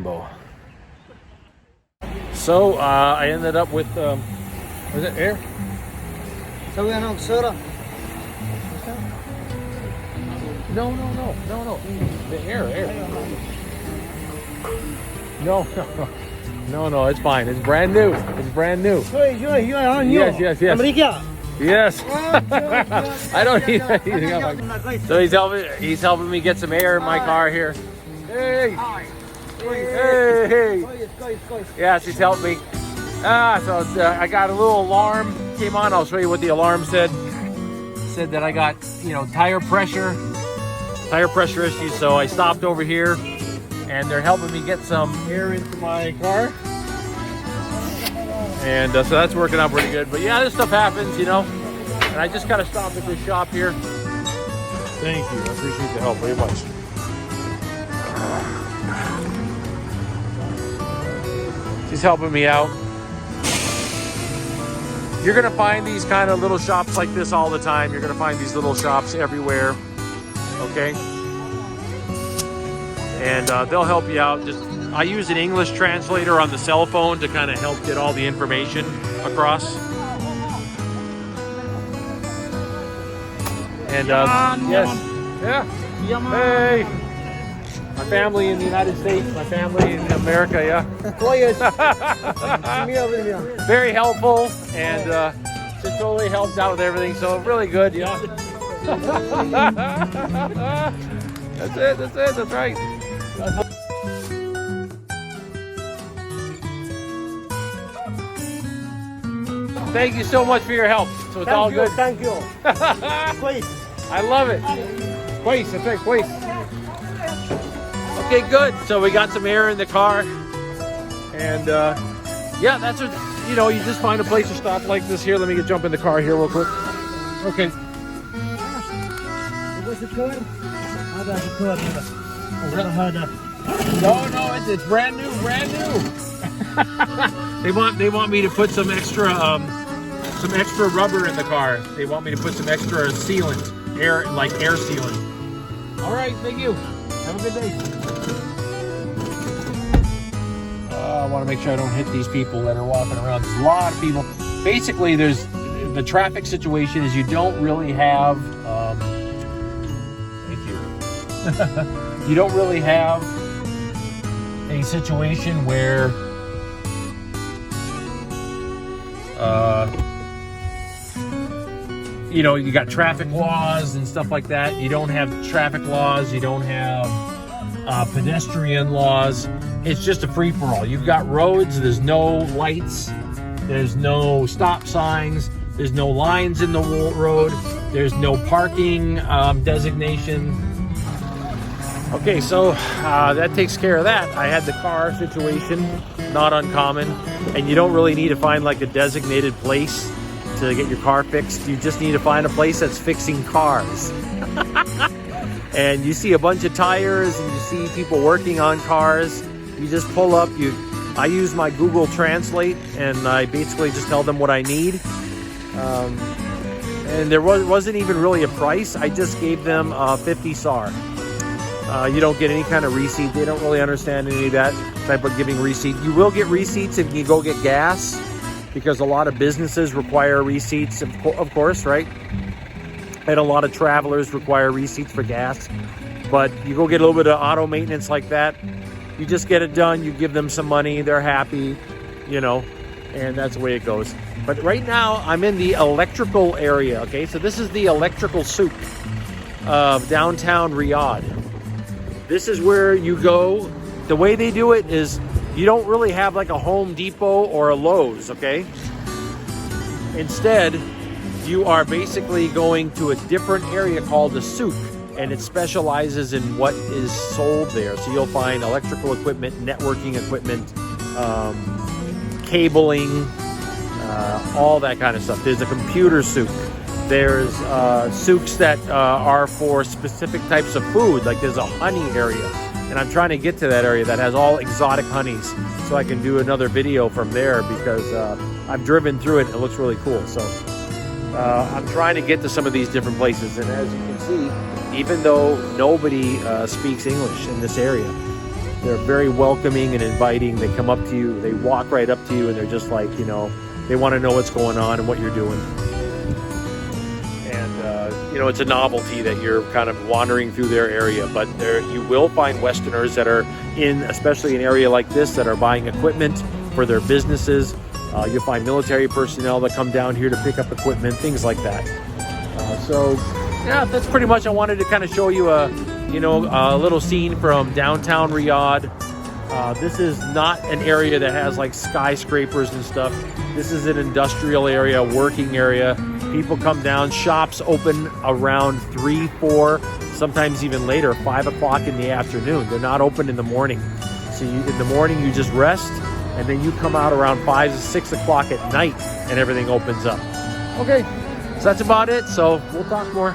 Jumbo. So I ended up with was it air? No. The air. No, it's fine. It's brand new. Yes. I don't need anything. So he's helping me get some air in my car here. Hey. Yes, he's helped me. So I got a little alarm came on. I'll show you what the alarm said. It said that I got, tire pressure issues. So I stopped over here and they're helping me get some air into my car. And so that's working out pretty good. But yeah, this stuff happens, And I just got to stop at this shop here. Thank you. I appreciate the help very much. She's helping me out. You're going to find these kind of little shops like this all the time. You're going to find these little shops everywhere. Okay? And they'll help you out. I use an English translator on the cell phone to kind of help get all the information across. And yes. Yeah. Hey. My family in the United States, my family in America, yeah. Very helpful and just totally helped out with everything, so really good, yeah. That's right. Thank you so much for your help. So it's all good. Thank you. I love it. Quace, that's right, quace. Okay, good. So we got some air in the car. And yeah, that's what, you just find a place to stop like this here. Let me jump in the car here real quick. Okay. No, it's brand new. They want me to put some extra rubber in the car. They want me to put some extra sealant, air sealant. All right, thank you. Have a good day. I want to make sure I don't hit these people that are walking around. There's a lot of people. Basically, the traffic situation is you don't really have. Thank you. You don't really have a situation where you got traffic laws and stuff like that. You don't have traffic laws. You don't have pedestrian laws. It's just a free-for-all. You've got roads. There's no lights. There's no stop signs. There's no lines in the road. There's no parking designation. Okay, so that takes care of that. I had the car situation, not uncommon. And you don't really need to find like a designated place to get your car fixed. You just need to find a place that's fixing cars. And you see a bunch of tires and you see people working on cars. You just pull up. I use my Google Translate and I basically just tell them what I need. And there wasn't even really a price. I just gave them 50 SAR. You don't get any kind of receipt. They don't really understand any of that type of giving receipt. You will get receipts if you go get gas, because a lot of businesses require receipts, of course, right? And a lot of travelers require receipts for gas. But you go get a little bit of auto maintenance like that, you just get it done, you give them some money, they're happy, and that's the way it goes. But right now, I'm in the electrical area, okay? So this is the electrical souk of downtown Riyadh. This is where you go. The way they do it is you don't really have like a Home Depot or a Lowe's, okay? Instead, you are basically going to a different area called a souk, and it specializes in what is sold there. So you'll find electrical equipment, networking equipment, cabling, all that kind of stuff. There's a computer souk. There's souks that are for specific types of food. Like there's a honey area, and I'm trying to get to that area that has all exotic honeys, so I can do another video from there, because I've driven through it. It looks really cool. So I'm trying to get to some of these different places, and as you can see, even though nobody speaks English in this area, They're very welcoming and inviting. They come up to you, they walk right up to you, and they're just like, you know, they want to know what's going on and what you're doing. And, you know, it's a novelty that you're kind of wandering through their area, but there you will find Westerners that are in, especially an area like this, that are buying equipment for their businesses. You'll find military personnel that come down here to pick up equipment, things like that. So yeah, that's pretty much, I wanted to kind of show you a little scene from downtown Riyadh. This is not an area that has like skyscrapers and stuff. This is an industrial area, working area. People come down, shops open around 3, 4, sometimes even later, 5 o'clock in the afternoon. They're not open in the morning. So in the morning you just rest, and then you come out around 5 to 6 o'clock at night and everything opens up. Okay, so that's about it. So we'll talk more.